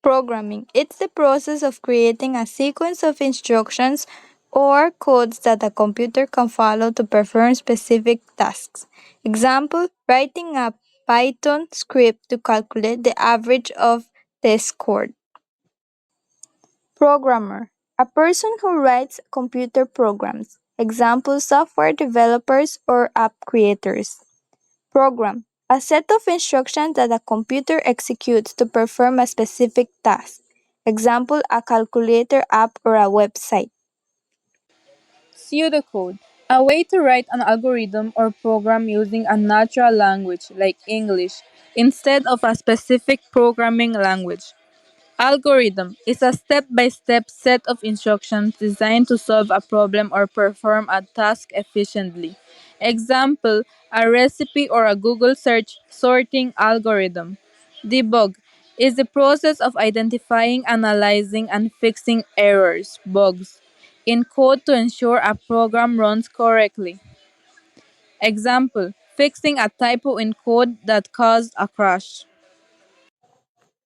Programming. It's the process of creating a sequence of instructions or codes that a computer can follow to perform specific tasks. Example, writing a Python script to calculate the average of the score. Programmer. A person who writes computer programs. Example, software developers or app creators. Program. A set of instructions that a computer executes to perform a specific task. Example, a calculator app or a website. Pseudocode, a way to write an algorithm or program using a natural language like English instead of a specific programming language. Algorithm is a step by step set of instructions designed to solve a problem or perform a task efficiently. Example, a recipe or a Google search sorting algorithm. Debug is the process of identifying, analyzing, and fixing errors, bugs, in code to ensure a program runs correctly. Example, fixing a typo in code that caused a crash.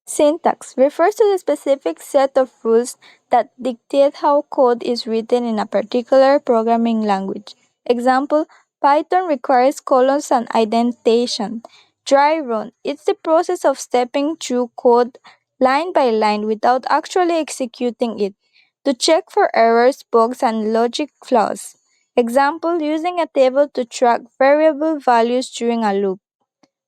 Syntax refers to the specific set of rules that dictate how code is written in a particular programming language. Example, Python requires colons and indentation. Dry run, it's the process of stepping through code line by line without actually executing it to check for errors, bugs, and logic flaws. Example, using a table to track variable values during a loop.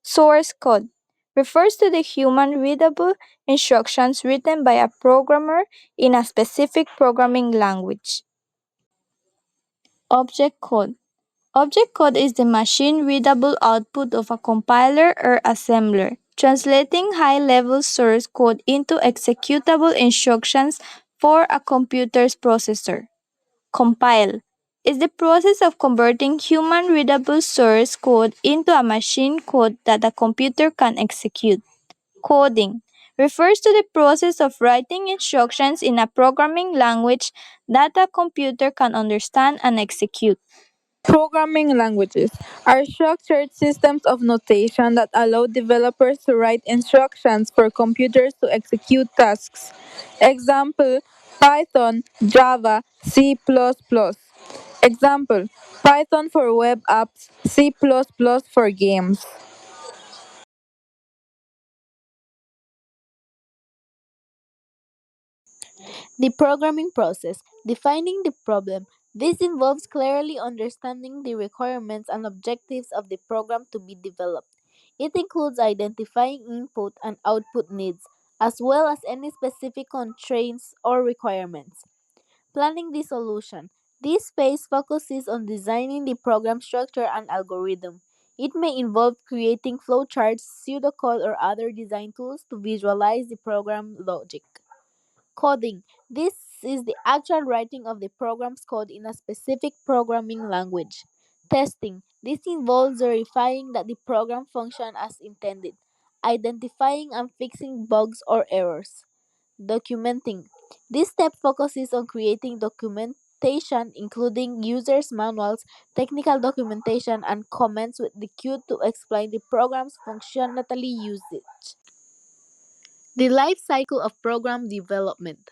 Source code refers to the human readable instructions written by a programmer in a specific programming language. Object code. Object code is the machine readable output of a compiler or assembler, translating high level source code into executable instructions for a computer's processor. Compile is the process of converting human readable source code into a machine code that a computer can execute. Coding refers to the process of writing instructions in a programming language that a computer can understand and execute. Programming languages are structured systems of notation that allow developers to write instructions for computers to execute tasks. Example, Python, Java, C++. Example, Python for web apps, C++ for games. The programming process, defining the problem. This involves clearly understanding the requirements and objectives of the program to be developed. It includes identifying input and output needs, as well as any specific constraints or requirements. Planning the solution. This phase focuses on designing the program structure and algorithm. It may involve creating flowcharts, pseudocode, or other design tools to visualize the program logic. Coding. This is the actual writing of the program's code in a specific programming language. Testing. This involves verifying that the program functions as intended, identifying and fixing bugs or errors. Documenting. This step focuses on creating documentation, including users' manuals, technical documentation, and comments with the cue to explain the program's functionality usage. The life cycle of program development.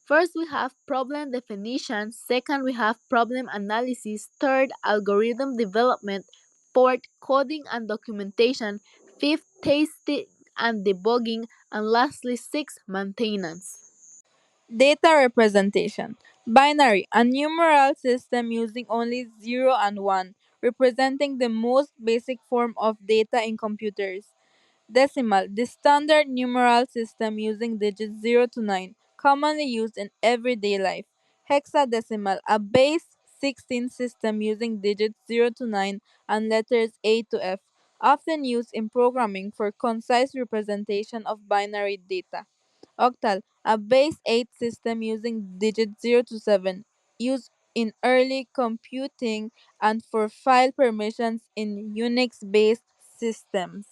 First, we have problem definition. Second, we have problem analysis. Third, algorithm development. Fourth, coding and documentation. Fifth, testing and debugging. And lastly, sixth, maintenance. Data representation. Binary, a numeral system using only 0 and 1, representing the most basic form of data in computers. Decimal, the standard numeral system using digits 0 to 9, commonly used in everyday life. Hexadecimal, a base 16 system using digits 0 to 9 and letters A to F, often used in programming for concise representation of binary data. Octal, a base 8 system using digits 0 to 7, used in early computing and for file permissions in Unix based systems.